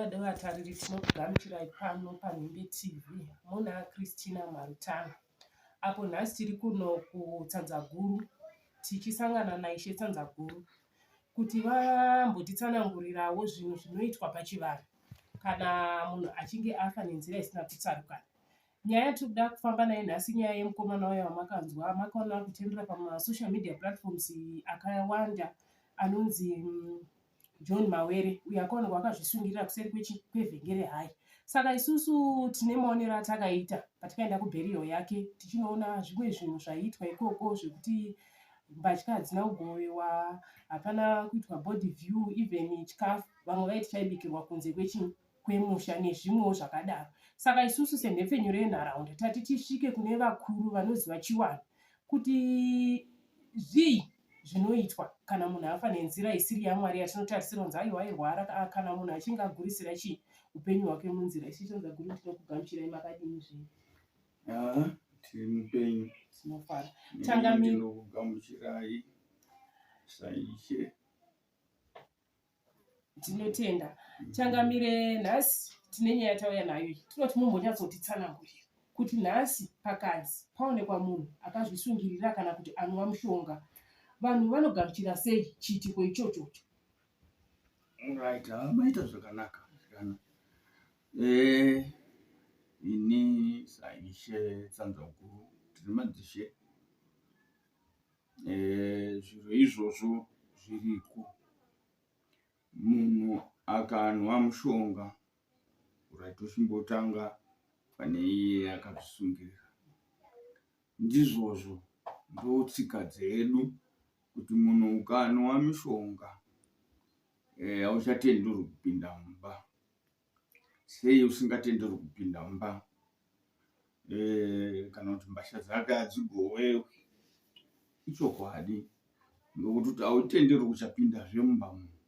Vada vatariri tinokugamuchirai pano paNhimbe TV muna Christina Marutano. Apo nhasi tiri kuno kuTsanzaguru tichisangana naIshe Tsanzaguru kuti vambotitsanangurirawo zvinhu zvinoitwa pachivanhu kana munhu achinge afa nenzira isina kutsarukana. Nyaya yatiri kuda kufamba nayo nhasi nyaya yemukomana wayo wamakanzwa makaona kutendera pamasocial media platforms akawanda anonzi John Mawere uyo akaonekwa akazvisungirira kuseri kwevhengere hai. Saka isusu tine maonero atakaita patikaenda kubheriyo yake tichinoona zvimwe zvinhu zvaiitwa ikoko zvekuti mbatya hadzina kugowewa, hapana kuitwa body view, even chikafu vamwe vaiti chaibikirwa kunze kwemusha nezvimwewo zvakadaro. Saka isusu senhepfenyuro yenharaunda tati tisvike kune vakuru vanoziva chiwanhu kuti zvii zvinoitwa kana munhu afa nenzira isiri yaMwari yatinotarisira kunzi aiwa airwara kana munhu achinge agurisira upenyu hwake munzira. Ishe Tsanzaguru tinokugamuchirai makadini zvino? Tiri mupenyu. Tinofara. Tinokugamuchirai saishe. Tinotenda. Changamire nhasi tine nyaya yatauya nayo. Tinoti mumbonyatsotitsanangurira kuti nhasi pakadzi paonekwa munhu akazvisungirira kana kuti anwa mushonga. Vanhu vanogamuchira sei chiitiko ichocho? Right, maita zvakanaka. Ini saishe Tsanzaguru tiri madzishe. Zviro izvozvo zviriko. Munhu akanwa mushonga tochimbotanga pane iye akazvisungirira. Ndizvozvo ndotsika dzedu kuti munhu ukanwa mushonga hauchatenderwi kupinda mumba. Sei usingatenderwi kupinda mumba? Kana kuti mbasha dzake hadzigowewe. Ichokwadi nokuti hautenderwi kuchapindazve mumba munhu.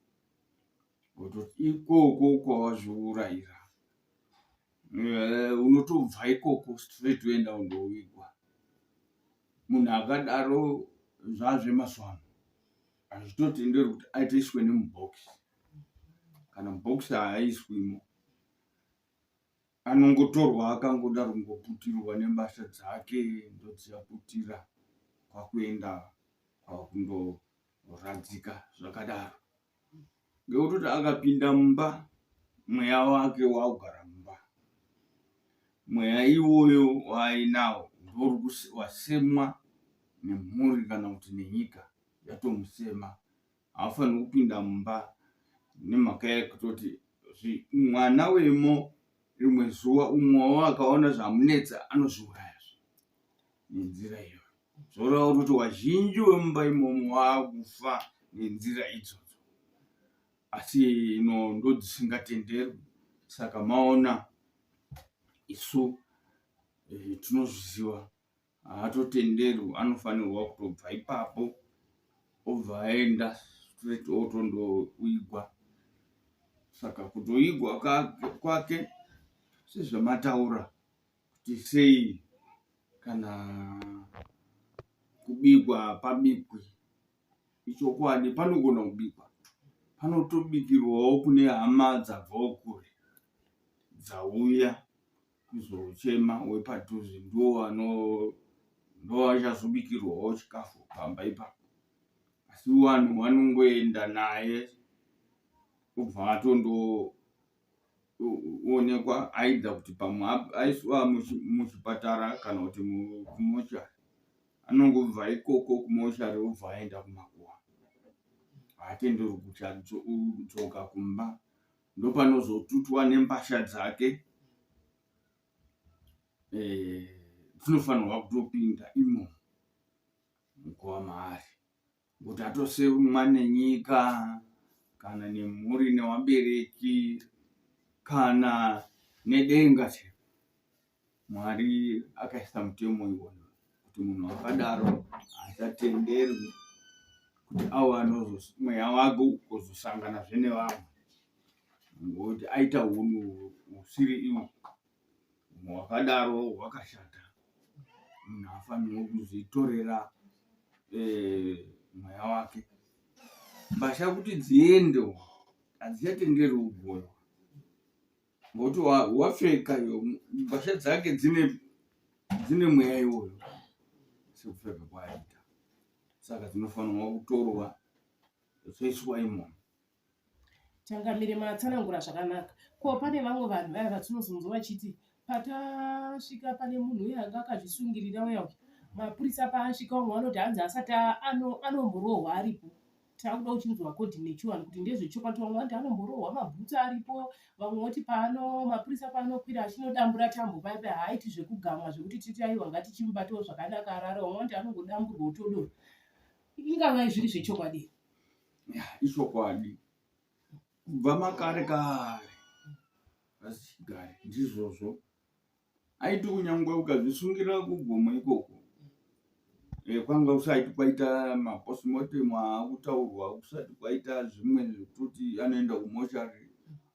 Ngekuti ikoko kwawazviurayira. Unotobva ikoko straight woenda kundovigwa. Munhu akadaro zvazvemazuva ano hazvitotenderwi kuti aiswe nemubhokisi. Kana mubhokisi haaiswimo, anongotorwa akangodaro kungoputirwa nembasha dzake ndodziyaputira kwakuenda kwakundoradzika zvakadaro. Ngekuti akapinda mumba mweya wake wakugara mumba. Mweya iwoyo waainawo wasemwa nemhuri kana kuti nenyika yatomusema. Haafaniri kupinda mumba nemhaka yekutoti mwana wemo rimwe zuva umwe akaona zvamunetsa anozviuraya nenzira iyoyo. Zvoreva kuti wazhinji wemumba imomo waakufa nenzira idzodzo. Asi ndodzisingatenderwi. Saka maona isu tinozviziva haatotenderwi, anofanirwa kutobva ipapo obva aenda straight otondoigwa. Saka kutoigwa kwake sezvamataura kuti sei kana kubikwa pabikwi. Ichokwadi panogona kubikwa. Panotobikirwawo kune hama dzabvawo kure dzauya kuzochema wepadhuze ndo vachazobikirwawo chikafu pamba ipapo. Asi vanhu vanongoenda naye obva atondoonekwa aidha kuti pamwe aiswa muchipatara kana kuti kumochari. Anongobva ikoko kumochari obva aenda kumakuva. Haatenderwi kuchadzoka kumba. Ndopanozotutwa nembasha dzake. Dzinofanirwa kutopinda imomo mukuva maari. Kuti hatosemwa nenyika kana nemhuri nevabereki kana nedenga chero. Mwari akaisa mutemo iwoyo kuti munhu akadaro haachatenderwi kuti mweya wake ukuzosangana nevamwe. Ngokuti aita hunhu husiri ihwo. Munhu wakadaro hwakashata. Munhu haafanirwi kuzvitorera mweya wake. Mbasha kuti dziendewo hadzichatenderwi kugoywa. ngokuti wapfeka iyo mbasha dzake dzine mweya iwoyo sekupfeka kwaita, saka dzinofanirwa kutorwa dzoiswa imomo. Changamire matsanangura zvakanaka. Ko pane vamwe vanhu vaya vatinozonzwa vachiti patasvika pane munhu uye anga akazvisungirira uya, mapurisa paasvika umwe anoti hanzi asati anomborohwa aripo. Takuda kuchinzwa coordinate one kuti ndezvechokwadi, vamwe vanoti anomborohwa mabhutsu aripo, vamwe voti mapurisa paanokwira achinodambura tambo paya haaiti zvekugamwa zvekuti titi aiwa ngatichimubatawo zvakanaka arara, vamwe vanoti anongodamburwa otodorwa. Ingava zviri zvechokwadi? Ichokwadi kubva makare kare vasichigare ndizvozvo. Aiti kunyangwe ukazvisungira kugomo ikoko kwanga usati kwaita mapostmortem akutaurwa, kusati kwaita zvimwe zvekuti anoenda kumochari,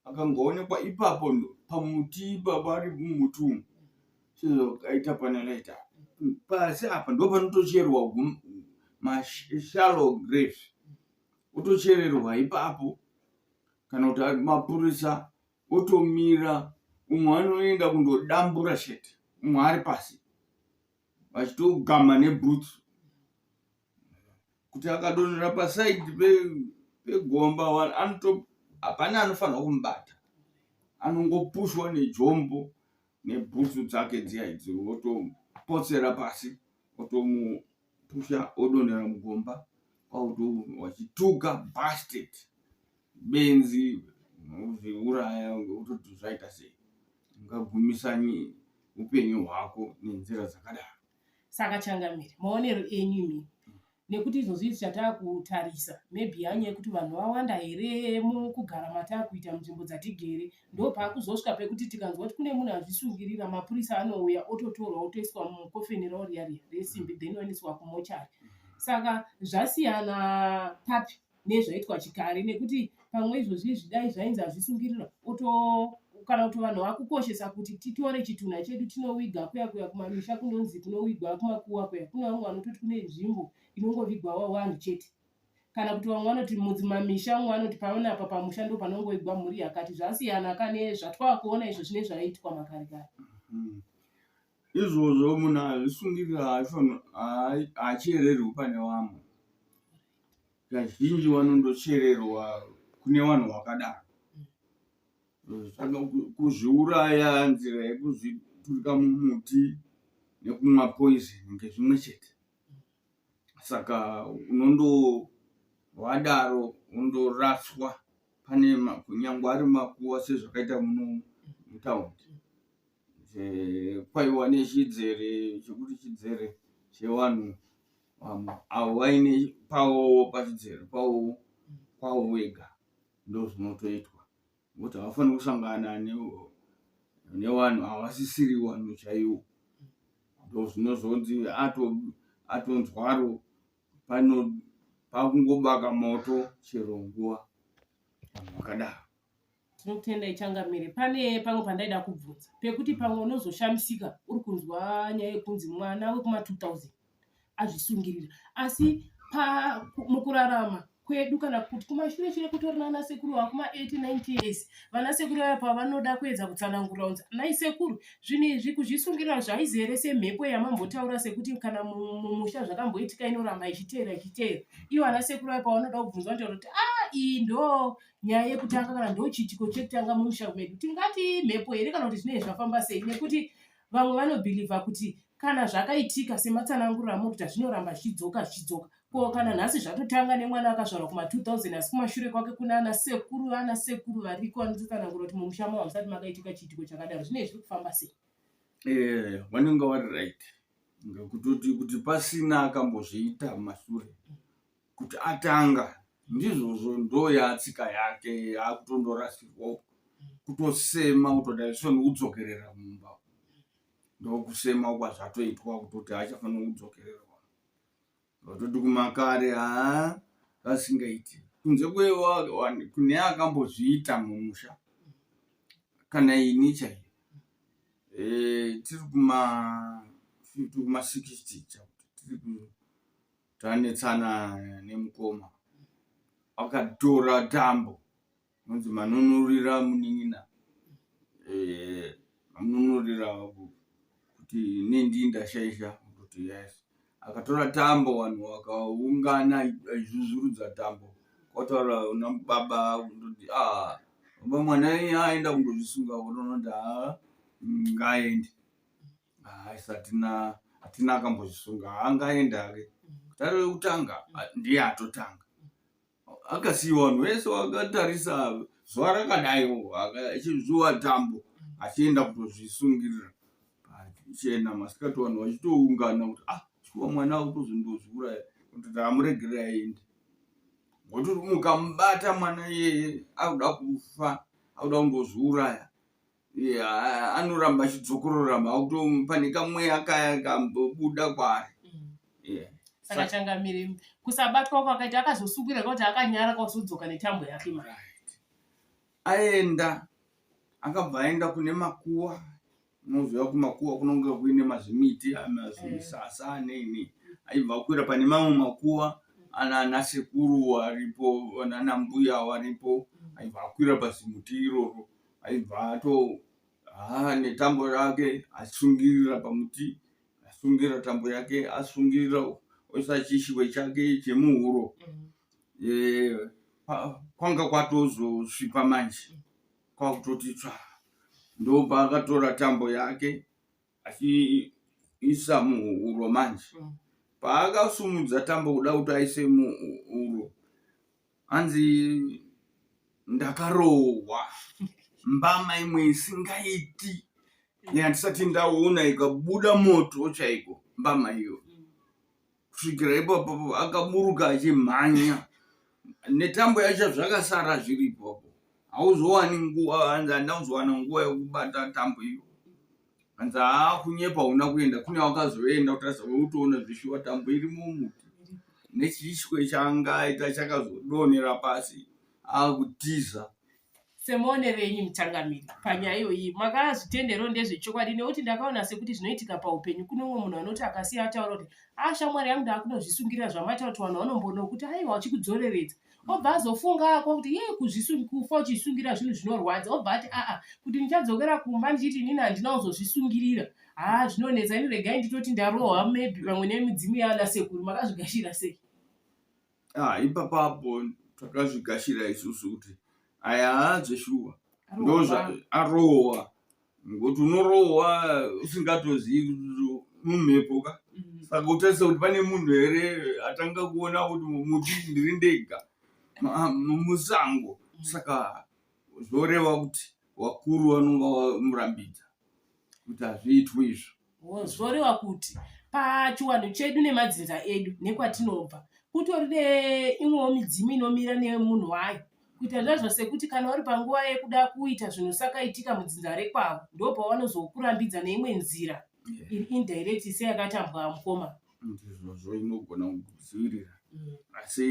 akangoonekwa ipapo pamuti papari mumuti umu chizokaita panelaita pasi apa ndo panotocherwa mashallow graves, otochererwa ipapo. Kana kuti mapurisa otomira, umwe anoenda kundodambura shete, umwe ari pasi vachitogama nebhutsu kuti akadonera pasaidi pegomba hapana anofanirwa kumubata, anongopushwa nejombo nebhutsu dzake dziya idzi, otopotsera pasi, otomupusha odonera mugomba kwakuti wachituka bastard, benzi unozviuraya ngekuti zvaita sei, ungagumisa upenyu hwako nenzira dzakadaro. Saka Changamire, maonero enyu imi nekuti izvozvi chatakutarisa maybe hanyaya yekuti vanhu vawanda here mukugara matakuita munzvimbo dzatigere, ndo pakuzosvika pekuti tikanzwa kuti kune munhu azvisungirira, mapurisa anouya ototorwa otoiswa mukofeni rawo riya resimbi then oendeswa kumochari. Saka zvasiyana papi nezvaitwa chikare, nekuti pamwe izvozvi zvidai zvainzi azvisungirira kana kuti vanhu vakukoshesa kuti titore chitunha chedu tinowiga kuya kumamisha kunonzi kunowigwa kumakuwa kuya, kune vamwe vanototi kune nzvimbo inongovigwawo vanhu chete, kana kuti vamwe vanoti mumamisha, umwe vanoti panapa pamusha ndo panongowigwa mhuri yakati. Zvasiyana kane zvatwakuona izvo zvine zvaiitwa makare kare. Izvozvo munhu azvisungirira haachererwi pane vamwe, kazhinji vanondochererwa kune vanhu vakadaro. Saka kuzviuraya, nzira yekuzviturika mumuti nekumwa poison ngezvimwe chete. Saka wadaro undoraswa pane kunyangwe ari makuwa sezvakaita muno mutaundi. Kwaiwa nechidzere chekuti chidzere chevanhu avo vaine pavo pachidzere kwavo wega ndo zvinotoitwa, ngokuti havafaniri kusangana nevanhu havasisiri vanhu chaivo. Ndo zvinozonzi atonzwaro pakungobaka moto chero nguva, vanhu vakadaro. Tinotenda Changamire. Pane pamwe pandaida kubvunza pekuti pamwe unozoshamisika uri kunzwa nyaya yekunzi mwana wekuma 2000 azvisungirira, asi mukurarama kwedu kana kuti kumashure kutori nana sekuru vakuma 80-90 years, vana sekuru vaya pavanoda kuedza kutsanangura unzi nai sekuru zvinezvi kuzvisungirira zvaizere semhepo yamambotaura sekuti kana mumusha zvakamboitika inoramba ichiteera. Ivo vana sekuru vaya pavanoda kubvunzwa kuti iyi ndo nyaya yekutanga kana ndo chiitiko chekutanga mumusha medu, tingati mhepo here kana kuti zvinenge zvafamba sei? Nekuti vamwe vanobhilivha kuti kana zvakaitika sematsanangurira amokuita zvinoramba zvichidzoka. Ko kana nhasi zvatotanga nemwana akazvarwa kuma 2000 asi kumashure kwake kuna ana sekuru variko vanotsanangura kuti mumusha mavo musati makaitika chiitiko chakadaro, zvinenge zviri kufamba sei? Vanenge vari right, ngekutoti kuti pasina akambozviita mumashure kuti atanga ndizvozvo ndo yatsika yake yakutondorasirwa kutosema kutoti hachifaniri kudzokerera mumba, ndokusema kwazvatoitwa kutoti hachafaniri kudzokererwa. Kutoti kumakare vasingaiti kunze kune akambozviita mumusha kana ini chaiyo. Tiri kuma 60 tanetsana nemukoma akatora tambo nonzi manunurira munin'ina, akamushumira kuti nindi ndashaisha kuti yes. Akatora tambo vanhu vakaungana aizvuzurudza tambo. Kwataura una baba kuti baba mwana aenda kundozvisunga unonoti ngaende. Asi hatina akambozvisunga angaenda ke. Tare kutanga ndiye atotanga. Akasiyiwa vanhu vese vakatarisa zuva rakadaiwo achizuva tambo achienda kutozvisungirira. Ichena masikati vanhu vachitoungana kuti shuwa mwana akutozondozviuraya kuti amuregerera aende. Ngokuti mukamubata mwana iyeye akuda kufa, akuda kundozviuraya, anoramba achidzokororamba pane kamweya kaya kambobuda kwaari. Saka Changamire kusabatwa kwakaita akazosungira kuti akanyara kwazodzoka netambo yake mara. Aenda akabva aenda kune makuwa. Unoziva kumakuwa kunonga kuine mazimiti mazvisasa neini. Aibva akwira pane mamwe makuwa ana sekuru varipo nana mbuya varipo. Aibva akwira pazimuti iroro. Aibva netambo yake asungirira pamuti. Asungira tambo yake asungirira oisa chishiwe chake chemuhuro. Kwanga kwatozosvipa manje. Kwakutoti ndo paakatora tambo yake achiisa muhuro manje. Paakasumudza tambo kuda kuti aise muhuro, anzi ndakarohwa mbama imwe isingaiti yandisati ndaona ikabuda moto chaiko mbama iyo. Kusvikira ipapo akaburuka achimhanya netambo yacho zvakasara zviripo. Hauzowani nguva, hanzi handauzowana nguva yekubata tambo iyo. Hanzi kunyepa una kuenda kune wakazoenda kutarisa utoona zvishiwa tambo irimo mumuti. Nechishwe changaita chakazodonhera pasi akutiza. Semuonerenyi Muchangamire panyaya iyoyi makazvitendero ndezvechokwadi nekuti ndakaona sekuti zvinoitika paupenyu kune umwe munhu anoti akasiya ataura kuti shamwari yangu ndakunozvisungirira zvamataura kuti vanhu vanomboona kuti aiwa uchikudzoreredza. Obva azofunga ako kuti kufa uchisungira zvinhu zvinorwadza. Obva ati kuti ndichadzokera kumba ndichiti inini handina kuzozvisungirira. Zvinonetsa ini regai nditoti ndarohwa maybe pamwe nemidzimu yaana sekuru. Makazvigashira sei? Ipapapo takazvigashira isusu kuti aya haadzeshuwa arohwa. Ngokuti unorohwa usingatozivi kuti mumhepo ka. Saka utarisa kuti pane munhu here atanga kuona kuti muti ndiri ndega musango. Saka zvoreva kuti wakuru vanonga vamurambidza kuti hazviitwi izvo. Zvoreva kuti pachiwanhu chedu nemadzinza edu nekwatinobva kutori imwewo midzimu inomira nemunhu wayo. Kuita zvazvo sekuti kana uri panguva yekuda kuita zvinhu sakaitika mudzinza rekwavo ndopavanozokurambidza neimwe nzira iri indirect seyakatambwa mukoma. Ndizvozvo inogona kudzivirira. Asi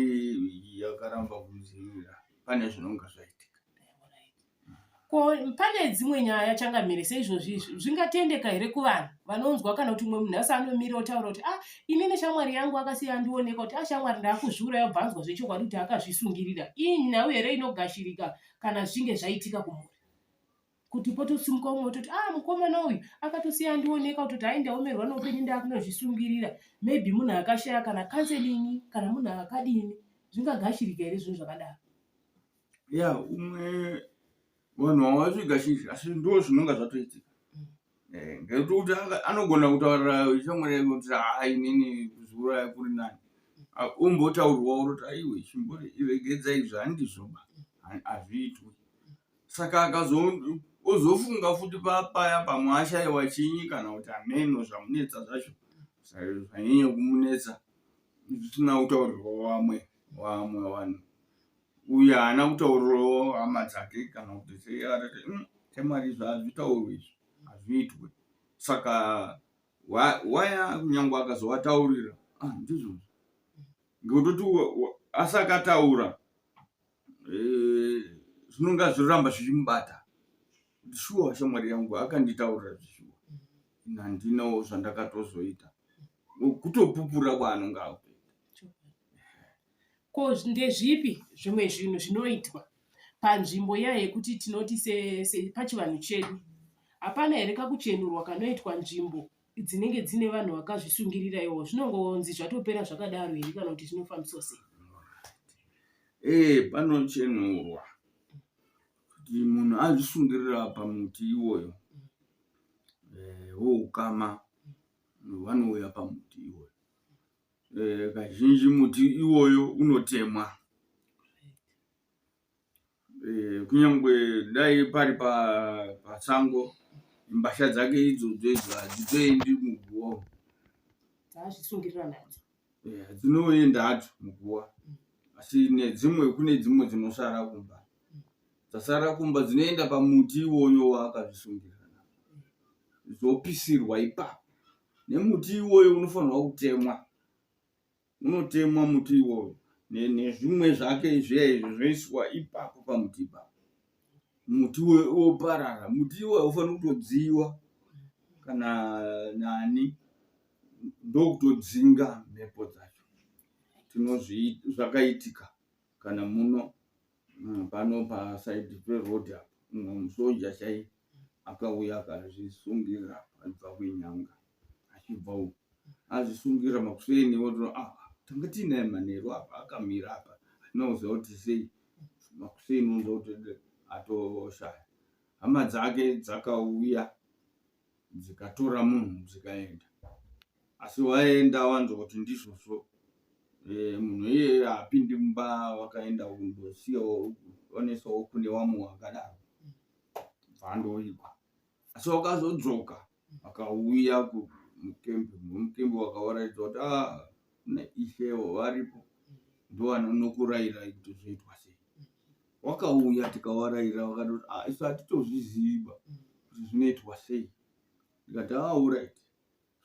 yakaramba kudzivirira pane zvinonga zvaitika. Pane dzimwe nyaya Changamire seizvozvi zvingatendeka here kuvanhu vanonzwa kana kuti umwe munhu asi anomira otaura kuti inini shamwari yangu akasiya andioneka kuti shamwari ndakuzviuraya obva anzwa zvechokwadi kuti akazvisungirira. Iyi nhau here inogashirika kana zvichinge zvaitika kumhuri. Kuti potosimuka umwe ototi mukomana uyu akatosiya andioneka kuti aindaomerwa noupenyu ndakunozvisungirira. Maybe munhu akashaya kana kanselingi kana munhu akadini. Zvingagashirika here zvinhu zvakadaro? Umwe vanhu havazvigashirira asi ndo zvinonga zvatoitika. Ngekuti anogona kutaurira shamwari yake kuti inini kuzviuraya kuri nani. Umbotaurwa uroti aiwe chimbori iregedza izvi handizvoba hazviitwi. Saka ozofunga futi papaya pamwe ashayiwa chinyi kana kuti ameno zvamunetsa zvacho zvanyanya kumunetsa zvisina kutaurirwa vamwe vanhu. Uye haana kutaurirawo hama dzake kana kuti shamwari izvi hazvitaurwi izvi hazviitwi. Saka waya kunyange akazovataurira ndizvozvo. Ngekuti asakataura zvinonga zvoramba zvichimubata. Shuwa shamwari yangu akanditaurira zvishuwa. Handinawo zvandakatozoita. Kutopupura kwaanonga akuita. Ko ndezvipi zvimwe zvinhu zvinoitwa panzvimbo iya yekuti tinoti pachivanhu chedu hapana here kakuchenurwa kanoitwa nzvimbo dzinenge dzine vanhu vakazvisungirira iwo zvinongonzi zvatopera zvakadaro here kana kuti zvinofambiswa sei? Panochenurwa kuti munhu azvisungirira pamuti iwoyo woukama vanouya pamuti iwoyo. Kazhinji muti iwoyo unotemwa. Kunyangwe dai pari pasango mbasha dzake idzodzo hadzitoendi muguwa. Dzazvisungirira nadzo. Dzinoenda hadzo muguwa. Asi kune dzimwe dzinosara kumba. Dzasara kumba dzinoenda pamuti iwoyo waakazvisungirira. Dzopisirwa ipapo. Nemuti iwoyo unofanirwa kutemwa. Unotemwa muti iwoyo. Nezvimwe zvake zvoiswa ipapo pamuti ipapo. Muti woparara. Muti iwoyo ufanira kutodziwa kana nani ndokutodzinga mhepo dzacho. Zvakaitika kana muno pano pasaidi perodhi apo musoja chai akauya akazvisungirira kubva kunyanga achibva uko azvisungira makuseni woto tanga tinaye manheru apa akamira apa atinoziva kuti sei makuseni unozoti atoshaya. Hama dzake dzakauya dzikatora munhu dzikaenda. Asi waenda wanzwa kuti ndizvozvo munhu iyeye haapindi mumba wakaenda kundosiyawo onesawo kune vamwe wakadaro bvandoigwa. Asi wakazodzoka akauya mukembe wakauraidzwa kuti kuna ishewo varipo ndovanokurayira kuti zvoitwa sei. Wakauya tikawaraira wakatoti isu hatitozviziva kuti zvinoitwa sei. Tikati alright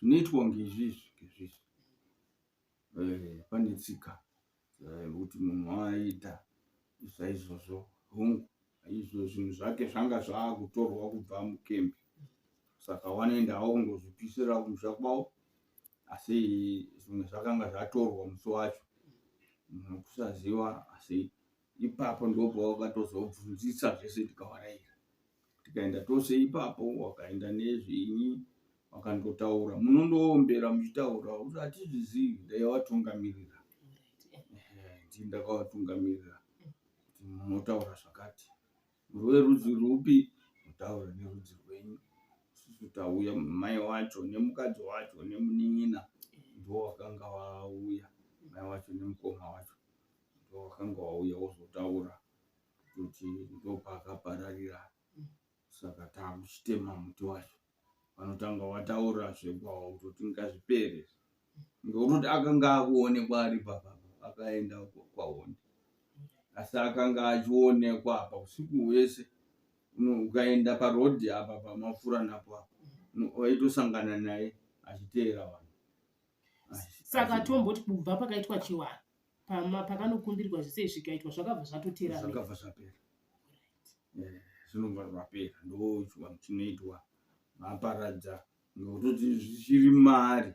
zvinoitwa ngezvizvi. Pane tsika kuti munhu aita saizvozvo hongu izvo zvinhu zvake zvanga zvaakutorwa kubva mukembe. Saka wanoenda hawo kundozvipisira kumusha kwavo. Asi zvimwe zvakanga zvatorwa musi wacho nokusaziva. Asi ipapo ndipo wakatozobvunzisa zvese tikawaraira. Tikaenda tose ipapo wakaenda nezvinyi wakandotaura. Munondoombera muchitaura kuti hatizvizivi dai watungamirira. Ndakavatungamirira kuti munotaura zvakati. Rwerudzi rupi mutaura nerudzi rwenyu. Isusu tauya mai wacho nemukadzi wacho nemunin'ina ndovakanga vauya. Mai wacho nemukoma wacho ndovakanga vauya vozotaura kuti ndopakapararira. Saka takuchitema muti wacho. Vanotanga vataura zvekwawo kuti ngazvipere. Ngekuti akanga akuonekwa ari papapo akaenda kwaoni. Asi akanga achionekwa apa usiku hwese. Ukaenda parodhi apa pamafura napo waitosangana naye achiteera vanhu. Saka tomboti kubva pakaitwa chiwara pakanokumbirwa zvese zvikaitwa zvakabva zvatotera. Zvakabva zvapera. Zvinobva zvapera ndochinoitwa maparadza ngekuti zvichiri maari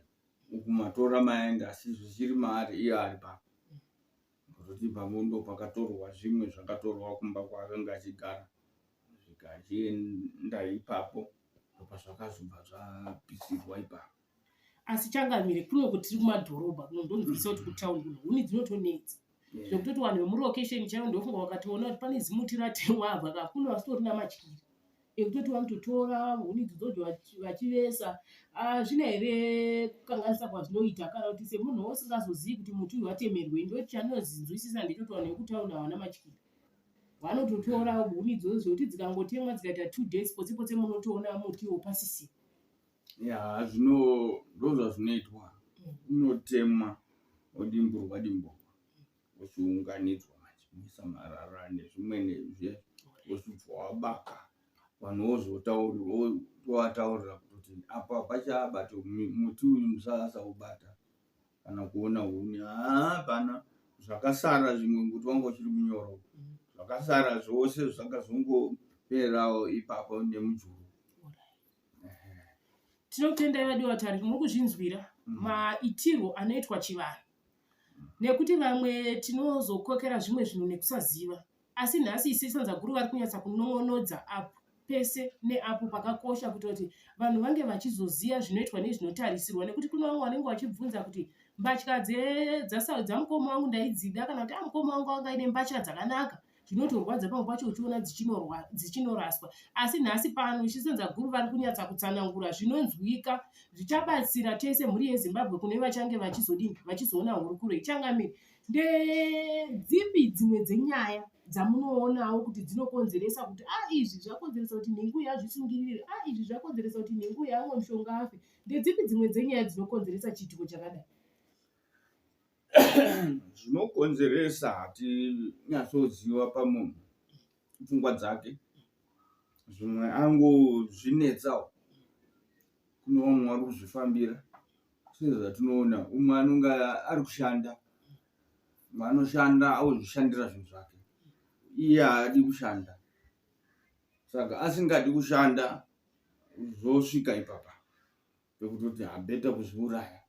ukumatora maenda asi zvichiri maari iye ari papo. Ngekuti pamundo pakatorwa zvimwe zvakatorwa kumba kwaakanga achigara zvikachienda ipapo pazvakazobva zvapisirwa ipapo. Asi changamire kuno kuti tiri kumadhorobha kunondonzwisa kuti kutaundi kuno huni dzinotonetsa. Zvekutoti vanhu vemurokesheni chaivo ndofunga wakatoona kuti pane zimuti ratemwa abva kakuno asitorina matyiri. Ekutoti vanototora huni dzodzo vachivesa. Zvina here kukanganisa kwazvinoita kana kuti semunhu usingazozivi kuti muti uyu watemerwei. Ndoti chandinozinzwisisa ndechoti vanhu vekutaundi havana matyiri. Vanototora huni idzodzo zvekuti dzikangotemwa dzikaita 2 days potse munotoona muti iwo pasisina. Ndozvazvinoitwa. Unotemwa odimburwa ochiunganidzwa machimisa marara nezvimwe wosvibva wabaka. Vanhu vozovataurira kuti apa pachabata muti uyu musasaubata kana kuona huni. Hapana zvakasara zvimwe ngekuti wanga uchiri munyoro. Zvakasara zvose zvakazongoperawo ipapo nemujuru. Tinotenda vadiwa tari muri kuzvinzwira maitirwo anoitwa chivanhu. Nekuti vamwe tinozokokera zvimwe zvinhu nekusaziva. Asi nhasi isi Tsanzaguru vari kunyatsa kunon'onodza apo pese neapo pakakosha kuti vanhu vange vachizoziva zvinoitwa nezvinotarisirwa, nekuti kune vamwe vanenge vachibvunza kuti mbatya dzamukoma wangu ndaidzida, kana kuti mukoma wangu anga ine mbatya dzakanaka, zvinotorwadza pamwe pacho uchiona dzichinoraswa. Asi nhasi pano ichisenza guru vari kunyatsa kutsanangura zvinonzwika, zvichabatsira tese mhuri yeZimbabwe kune vachange vachizoona hurukuro ichangamiri. Ndedzipi dzimwe dzenyaya dzamunoonawo kuti dzinokonzeresa kuti izvi zvakonzeresa kuti nhengo yazvisungirire, izvi zvakonzeresa kuti nhengo yamwe mushonga afe? Ndedzipi dzimwe dzenyaya dzinokonzeresa chiitiko chakadai? Zvinokonzeresa hatinyatsoziva pamunhu pfungwa dzake, zvimwe angozvinetsawo, kune vamwe vari kuzvifambira sezvatinoona. Umwe anonge ari kushanda, anoshanda auzvishandira zvinhu zvake, iye haadi kushanda. Saka asingadi kushanda zvosvika ipapa pekutoti habeta kuzviuraya,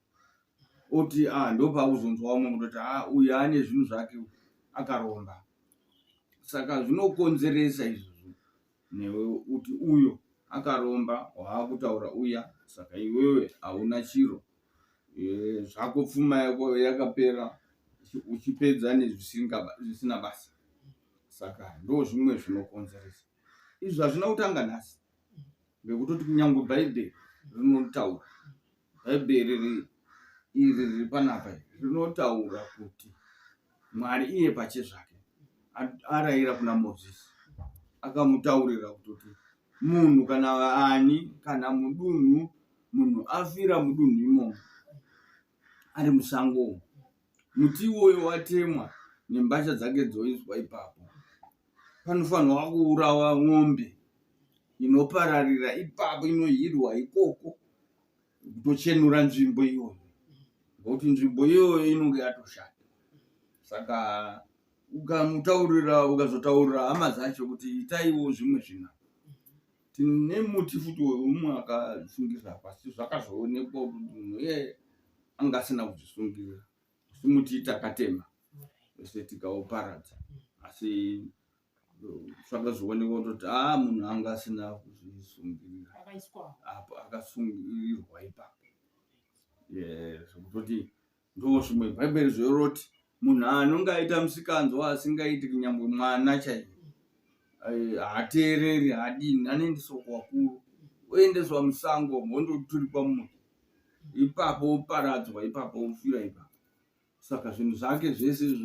oti ndopakuzonzwa umwe kutoti uyu ane zvinhu zvake akaromba. Saka zvinokonzeresa izvozvo, newe kuti uyo akaromba waakutaura uya, saka iwewe hauna chiro, zvako pfuma yako yakapera, uchipedza nezvisina basa. Saka ndo zvimwe zvinokonzeresa. Izvi hazvina kutanga nhasi, ngekutoti kunyange Bhaibheri rinotaura, Bhaibheri iri riri panapa rinotaura kuti Mwari iye pachezvake arayira kuna Mozisi, akamutaurira kuti munhu kana ani kana mudunhu, munhu afira mudunhu imomo ari musango, muti iwoyo watemwa nembatya dzake dzoiswa ipapo, panofanirwa kuurawa mwombe inopararira ipapo, inohirwa ikoko kutochenura nzvimbo iyoyo, ngokuti nzvimbo iyoyo inonge yatoshata. Saka ukazotaurira hama dzacho kuti itaiwo zvimwe zvina, tine muti futi umwe akasungirira pasi, zvakazoonekwa kuti munhu iye anga asina kuzvisungirira, simuti takatema ese tikauparadza, asi zvakazoonekwa kuti munhu anga asina kuzvisungirira, akasungirirwa ipapo. Zvekutoti ndo zvimwe Bhaibheri zvoroti munhu anonge aita musikanzwa asingaiti kunyangwe mwana chaiye, hateereri, hadini, anoendeswa kuvakuru, oendeswa musango, mondoturikwa muti, ipapo oparadzwa, ipapo ofira ipapo. Saka zvinhu zvake zvese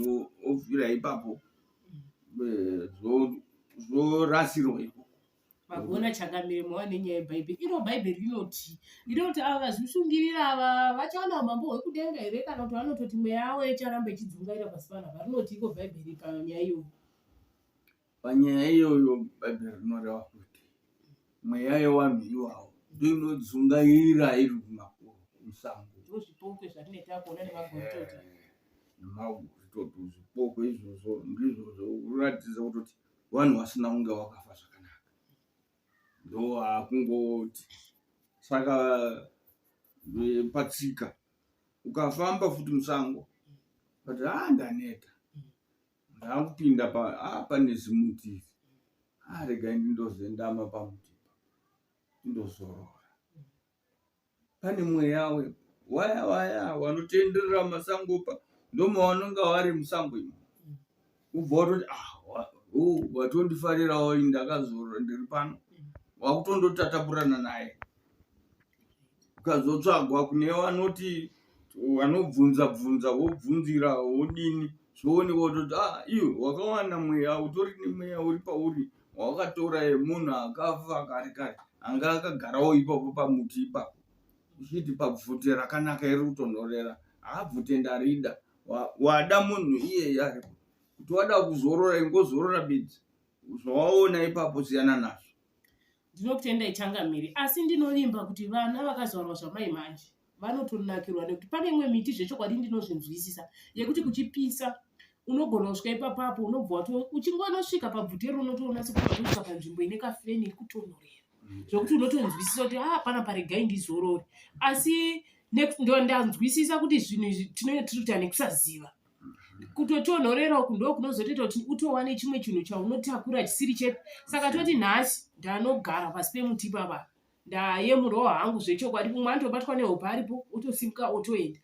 ofira ipapo zvorasirwa ipapo. Magona chakamira mwa nenyaya yeBhaibheri. Iro Bhaibheri rinoti ava vazvisungirira ava vachaona umambo hwekudenga here, kana kuti vanototi mweya yavo icharamba ichidzungaira pasi panapa? Rinoti iko Bhaibheri panyaya iyoyo? Panyaya iyoyo Bhaibheri rinoreva kuti mweya yevanhu ivavo ndo inodzungaira iri musango. Ndozvipokwe zvatinoita kuona nemagorototi. Nemagorototi, zvipokwe izvozvo ndizvo zvokuratidza kuti vanhu vasina kunge vakafa zvakanaka. Ndo hakungoti. Saka patsika ukafamba futi musango kuti ndaneta, ndakupinda pane zimuti, regai ndindozendama pamuti ndozorora, pane mweya waya wanotenderera mumasango pa, ndomavanonga vari musango imo, ubva watoti watondifarirawo ndakazorora ndiri pano, wakutondotatapurana naye. Ukazotsvagwa kune vanoti vanobvunza wobvunzira wodini, zvoonekwa kuti iwe wakawana mweya, utori nemweya uri pauri wakatora munhu akafa kare anga akagarawo ipapo pamuti ipapo, uchiti pabvute rakanaka iri kutonhorera, bvute ndarida, wada munhu iyeye aripo, kuti wada kuzorora ingozorora bedzi, zvawaona ipapo siyana nazvo. Ndinokutendai Changamire, asi ndinovimba kuti vana vakazvarwa zvamai manje vanotonakirwa, nekuti pane imwe miti zvechokwadi ndinozvinzwisisa yekuti kuchipisa unogona kusvika ipapapo, unobva uchingonosvika pabvute unotoona sekusvika panzvimbo ine kafeni iri kutonhorera, zvokuti unotonzwisisa kuti pana paregai ndizorore. Asi ndo ndanzwisisa kuti zvinhu izvi tinenge tiri kuita nekusaziva. kutotonhorera uku ndo kunozotoita kuti utowane chimwe chinhu chaunotakura chisiri chepi. Saka toti nhasi ndanogara pasi pemuti papa ndayemurawo hangu zvechokwadi, umwe anotobatwa nehope aripo otosimuka otoenda.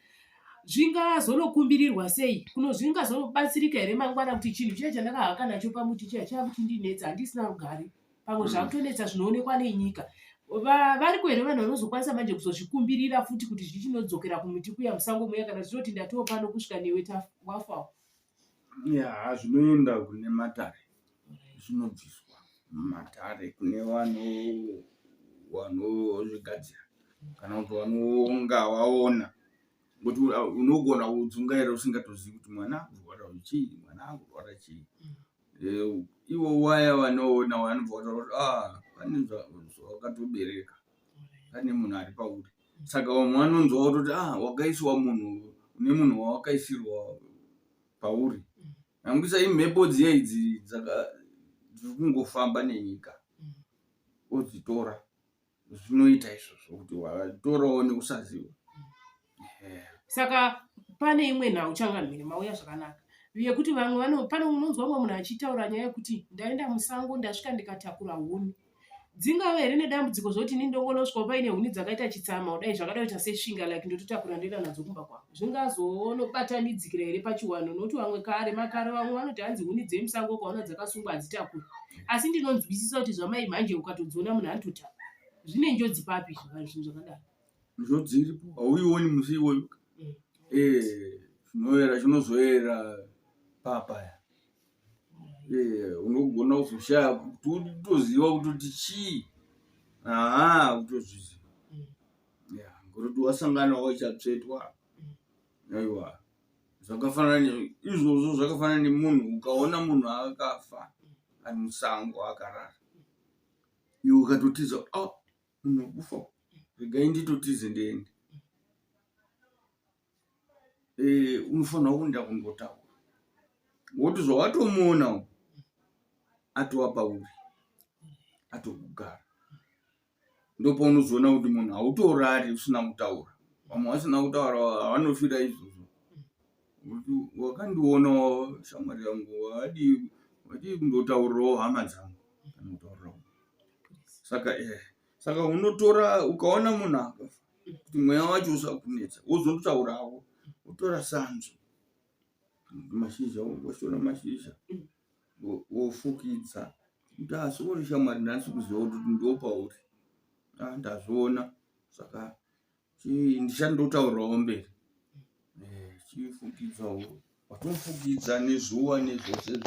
Zvingazonokumbirirwa sei? Zvingazobatsirika here mangwana kuti chinhu chiya chandakahaka nacho pamuti chiya chaakuti ndinetsa, handisina rugare, pamwe zvakutonetsa zvinoonekwa nenyika. Variko here vanhu vanozokwanisa manje kuzozvikumbirira futi kuti zvichinodzokera kumuti kuya musango muya, kana zvinoti ndatiwo pano kusvika newe wafawo? Ya, zvinoenda kune matare, zvinobviswa matare kune vanozvigadzira kana kuti vanonga vaona, kuti unogona kudzungaira usingatozivi kuti mwana kurwara chii, mwana akurwara chii. Ivo waya vanoona vanobva vataura kuti pane zvawakatobereka, pane munhu ari pauri. Saka vamwe vanonzwa kuti wakaiswa munhu, une munhu wawakaisirwa pauri. Nangisa imhepo dziya idzi dziri kungofamba nenyika, odzitora. Zvinoita izvozvo kuti watorawo nekusaziva. Saka pane imwe nhau changamire mauya zvakanaka yekuti vamwe pane unonzwa mumwe munhu achitaura nyaya yekuti ndaenda musango ndasvika ndikatakura huni. Dzingave here nedambudziko zvokuti ndinongonosvikawo paine huni dzakaita chitsama kudai zvakadaita sesvinga like ndototakura ndoenda nadzo kumba kwangu. Zvingazonobatanidzikira here pachiwano, nokuti vamwe makare vamwe vanoti hanzi huni dzemusango ukaona dzakasungwa hadzitakuri. Asi ndinonzwisisa kuti zvamai manje ukatodziona munhu anototakura. Zvine njodzi papi zvinhu zvakadaro? Njodzi iripo, hauioni musi iwoyo. Zvinozoera papaya. Unogona kuzoshaya kuti utoziva kuti chii. Utozviziva. Ngekuti wasanganawo chatsvetwa. Aiwa. Izvozvo zvakafanana nemunhu, ukaona munhu akafa ari musango akarara, iwe ukatotiza munhu kufa, regai nditotize ndiende. Unofanira kuenda kundotaura, ngokuti zvawatomuona atova pauri, atokugara. Ndopaunozoona kuti munhu hautorari usina kutaura. Vamwe vasina kutaura havanofira izvozvo. Wakandionawo shamwari yangu, wadi kundotaurirawo hama dzangu. Saka unotora, ukaona munhu akafa, kuti mweya wacho usakunetsa, wozondotaurawo, wotora sanzu, mashizha, woshora mashizha, wofukidza. Kuti sokuri shamwari, ndasi kuziva kuti ndopauri. Ndazviona, saka ndichandotaurawo mberi. Chifukidzawo, watomufukidza nezuva nezvose zviri.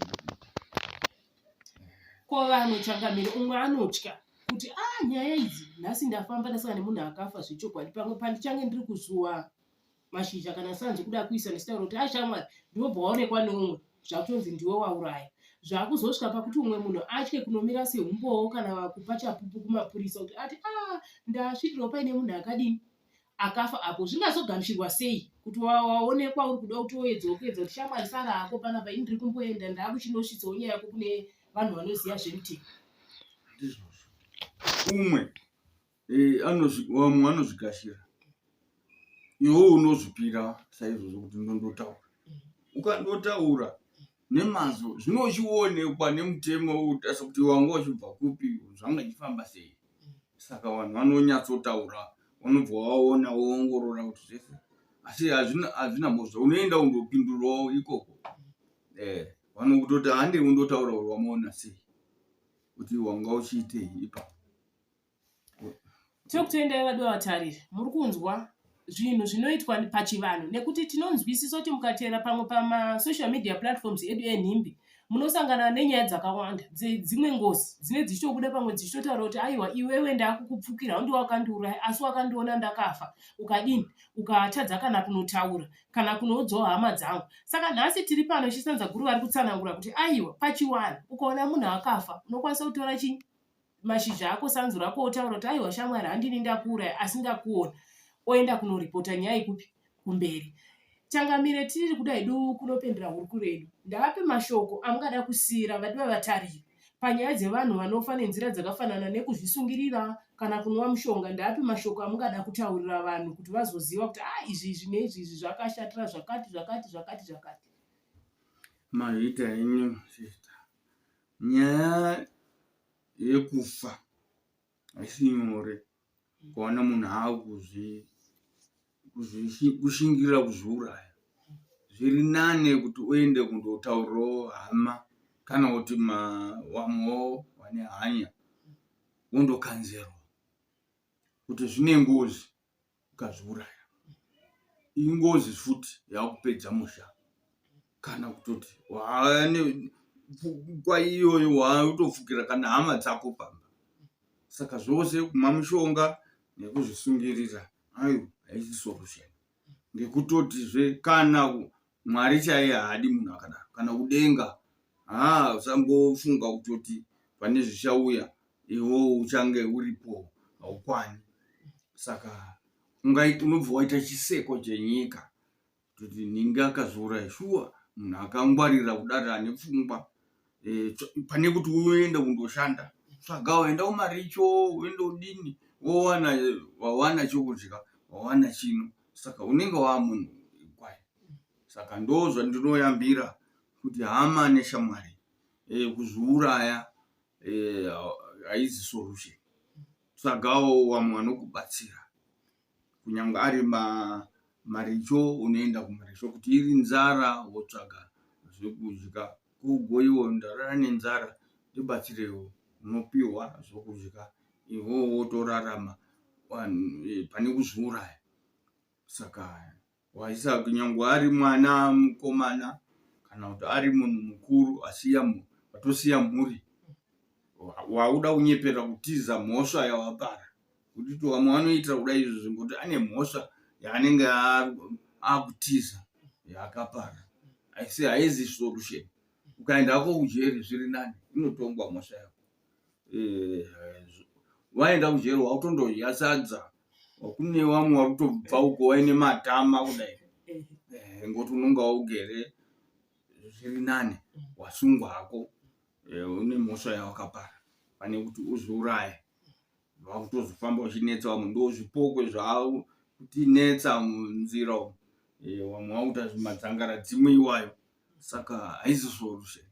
Ko vanhu changamire, umwe anotya kuti nyaya idzi nhasi ndafamba ndasangana nemunhu akafa zvechokwadi, pamwe pandichange ndiri kuzuwa mashizha kana sanzu kuda kuisa ndisitaura kuti shamwari ndinobva waonekwa neumwe zvakutonzi ndiwe wauraya. Zvakuzosvika pakuti umwe munhu atye kunomira sehumbowo kana kupa chapupu kumapurisa kuti ati ndasvikirawo paine munhu akadini akafa apo. Zvingazogamuchirwa sei kuti waonekwa uri kuda kuti woedza kuti shamwari sara ako panapa, ini ndiri kumboenda ndakuchinosvitsawo nyaya yako kune vanhu vanoziva zvemutemo. Umwe vamwe vanozvikashira, iwe unozvipira saizvozvo kuti ndondotaura. Ukandotaura nemazvo zvinochionekwa nemutemo utasa kuti wanga uchibva kupi, zvanga chifamba sei. Saka vanhu vanonyatsotaura, vanobva waona woongorora kuti zvese, asi hazvina mhosva, unoenda undopindurawo ikoko. Vanokutoti hande undotaura kuti wamuona sei, kuti wanga uchiitei ipapo. Tokutoendai vadiwa vatariri, muri kunzwa zvinhu zvinoitwa pachivanhu, nekuti tinonzwisisa kuti mukatera pamwe pamasocial media platforms edu enhimbi munosangana nenyaya dzakawanda dzimwe ngozi dzine dzichitobuda, pamwe dzichitotaura kuti aiwa iwewe ndakukupfukira, ndiwe wakandiuraya, asi wakandiona ndakafa ukadini, ukatadza kana kunotaura kana kunoudzawo hama dzangu. Saka nhasi tiri pano chisanza guru vari kutsanangura kuti aiwa pachiwanhu ukaona munhu akafa unokwanisa kutora mashizha ako, sanzu rako, wotaura kuti aiwa shamwari handini ndakuuraya asi ndakuona, oenda kunoripota nyaya ikupi kumberi. Changamire tiri kudai kunopendera hurukuro yedu, ndavape mashoko amungada kusiyira vadiwa vatariri panyaya dzevanhu vanofa nenzira dzakafanana nekuzvisungirira kana kunwa mushonga. Ndavape mashoko amungada kutaurira vanhu kuti vazoziva kuti izvi nezvi zvakashatira zvakati zvakati zvakati zvakati. maita enyu sister, nyaya yekufa haisi nyore kuona munhu kushingira kuzviuraya. Zviri nane kuti uende kundotaurirawo hama kana kuti wamwewo vane hanya wondokanzerwa kuti zvine ngozi ukazviuraya. Ingozi futi yakupedza musha kana kutoti kwa iyoyo wautofukira kana hama dzako pamba. Saka zvose kumwa mushonga nekuzvisungirira haisi solution. Ngekutotizve kana Mwari chaiye haadi munhu akadaro, kana kudenga usambofunga kutoti pane zvichauya iwewe uchange uripo haukwani. Saka unobva waita chiseko chenyika kuti ninge akazviuraya. Shuwa munhu akangwarira kudaro ane pfungwa pane kuti uende kundoshanda, tsvagawo enda kumaricho uende udini wawana chokudya wawana chino. Saka unenge wamunhu kwai. Saka ndozvandinoyambira kuti hama neshamwari kuzviuraya haisi solution. Tsvagawo vamwe vanokubatsira, kunyange ari maricho unoenda kumaricho, kuti iri nzara wotsvaga zvekudya, kugoyiwo ndarara nenzara ndibatsirewo, unopiwa zvokudya iwewe wotorarama pane kuzviuraya. Saka waisa kunyange ari mwana mukomana kana kuti ari munhu mukuru watosiya mhuri, wauda kunyepera kutiza mhosva yawapara. Kuti vamwe vanoita kudai izvozvo ngekuti ane mhosva yaanenge akutiza yakapara. Asi haisi solution. Ukaendako kujeri zviri nani, inotongwa mhosva yako. Waenda kujeri wautondodya sadza, kune vamwe warikutobva uko waine matama kudai, ngekuti unonga ugere zviri nani, wasungwa hako une mhosva yawakapara. Pane kuti uzviuraye wakutozofamba uchinetsa vamwe. Ndozvipokwe zvavo kutinetsa munzira umu. Vamwe vakuita zvimadzangara dzimwe iwayo. Saka haisi solution.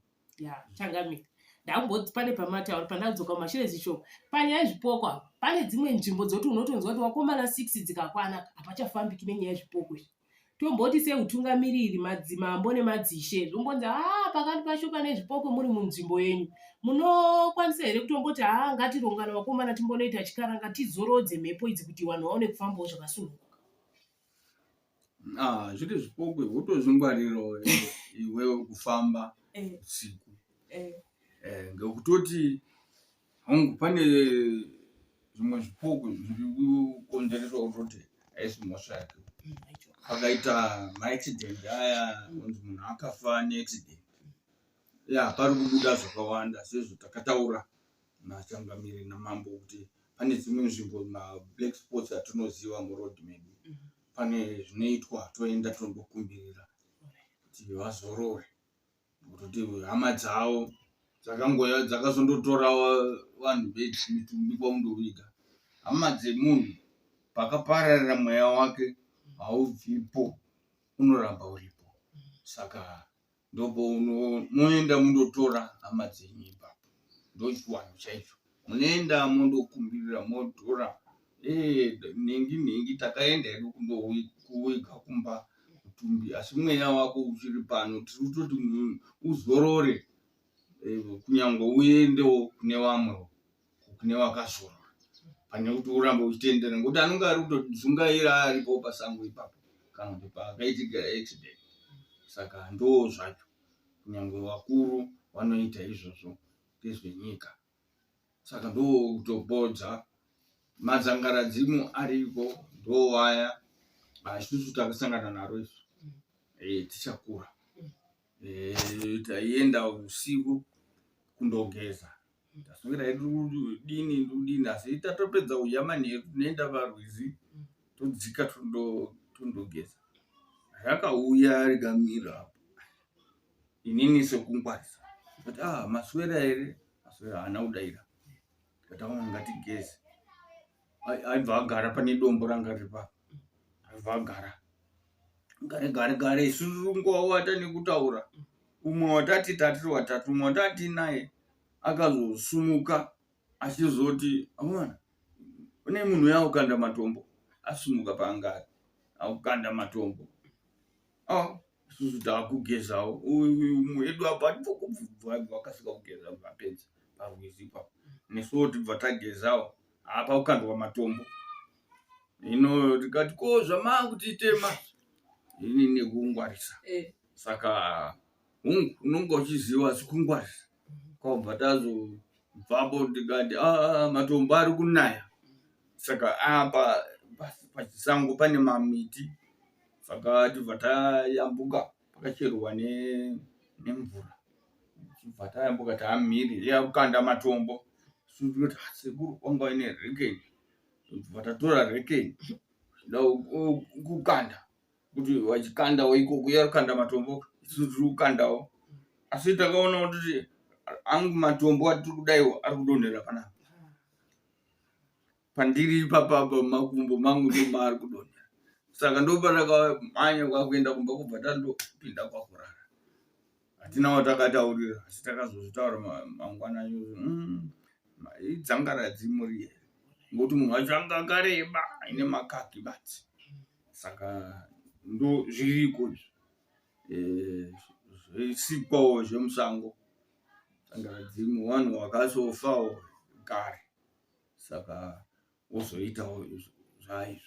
Changamire. Ndamboti pane pamataura pandadzoka mumashure zishoko. Panyaya yezvipoko apa, pane dzimwe nzvimbo dzoti unotonzwa kuti wakomana 6 dzikakwana hapachafambiki nenyaya yezvipoko izvi. Tomboti seutungamiriri madzimambo nemadzishe zvombonzi pakati pashoka nezvipoko muri munzvimbo yenyu, munokwanisa here kutomboti ngatirongana vakomana timbonoita chikaranga tizorodze mhepo idzi kuti vanhu vaone kufambawo zvakasununguka? Zviri zvipoko wotozvingwarirawo iwewe kufamba usiku. Ngekutoti hongu pane zvimwe zvipoko zviri kukonzeresa kutoti haisi mhosva yake. Pakaita maaccident aya kunzi munhu akafa neaccident, pari kubuda zvakawanda sezvo takataura nachangamiri namambo kuti pane dzimwe nzvimbo mablack spots atinoziva muroad medu. Pane zvinoitwa toenda tondokumbirira kuti vazorore, kuti hama dzavo dzakazondotora vanhu mitumbi kwamundoviga. Hama dzemunhu pakapararira mweya wake haubvipo, unoramba uripo. Saka ndopo moenda mundotora hama dzenyu ipapo. Ndochiwanhu chaicho. Munoenda mondokumbirira motora nhingi takaenda hedu kundoviga kumba mutumbi, asi mweya wako uchiri pano. Tiri kutoti uzorore, kunyange uendewo kune vamwewo, kune vakazorora, pane kuti urambe uchitendera, ngekuti anenge ari kutodzungaira aripo pasango ipapo kana kuti pakaitika accident. Saka ndo zvacho, kunyange vakuru vanoita izvozvo ngezvenyika. Saka ndo kutopodza madzangaradzimo ariko, ndo waya isusu takasangana naro isu tichakura. Taienda usiku kundogeza, taswera hedu dini, asi tatopedza uyamani hedu tunoenda varwizi todzika tondogeza. Rakauya rikamira apo, inini sekungwarisa kuti maswera here, maswera haana kudaira. Tataona ngatigeze. Aibva agara pane dombo ranga ripapo, aibva agara gare isusu ngowawata nekutaura umwe watati watatu, umwe watati naye akazosumuka achizoti amuna kune munhu yaukanda matombo asumuka paangari aukanda matombo isusu taakugezawo umwe edu apa wakasika kugeza mapedza parwizi ipapo nesuwo tibva tagezawo apa ukandwa matombo. Hino tikati ko zvamaakutiitema ini nekungwarisa saka unonga uchiziva asi kungwarisa kwabva tazobvapo tikati matombo ari kunaya saka apa pachisango pane mamiti saka tibva tayambuka pakacherwa nemvura tibva tayambuka taamhiri yakukanda matombo skuti sekuru wanga ine rekeni tibva tatora rekeni da kukanda kuti wachikanda waikoko yakukanda matombo isusu tiri kukandawo asi takaona kuti angu matombo atiri kudaiwa ari kudonhera panapa pandiri papapa makumbo mangu ndomaari kudonhera saka ndopatakamhanya kwakuenda kumba kubva tandopinda kwakurara. Hatina watakataurira asi takazozvitaura mangwanani idzangaradzi muri here ngokuti munhu wacho anga akareba ine makaki bati saka ndo zviriko zvisikwawo zvemusango. Dzangaradzi vanhu vakasofawo kare saka wozoitawo zvaizvozvo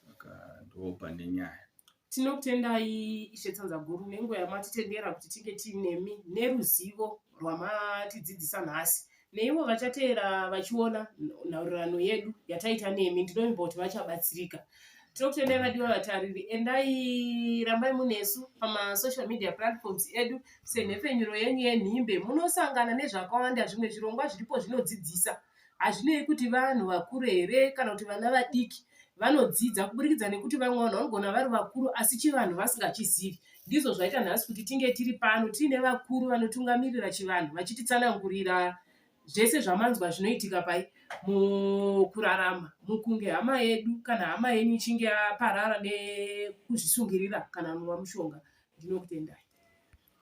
saka ndo pane nyaya. Tinokutendai Ishe Tsanzaguru nenguva yamatitendera kuti tinge tinemi neruzivo rwamatidzidzisa nhasi, neivo vachateera vachiona nhaurirano yedu yataita nemi ndinovimba kuti vachabatsirika. Tinokutendai vadiwa vatariri, endai rambai munesu pamasocial media platforms edu senhepfenyuro yenyu yenhimbe. Munosangana nezvakawanda, zvimwe zvirongwa zviripo zvinodzidzisa, hazvinei kuti vanhu vakuru here kana kuti vana vadiki vanodzidza kuburikidza nekuti vamwe vanhu vanogona vari vakuru asi chivanhu vasingachizivi. Ndizvo zvaita nhasi kuti tinge tiri pano tiine vakuru vanotungamirira chivanhu vachititsanangurira zvese zvamanzwa zvinoitika pai mukurarama, mukunge hama yedu kana hama yenyu ichinge yaparara nekuzvisungirira kana munwa mushonga. Ndinokutendai.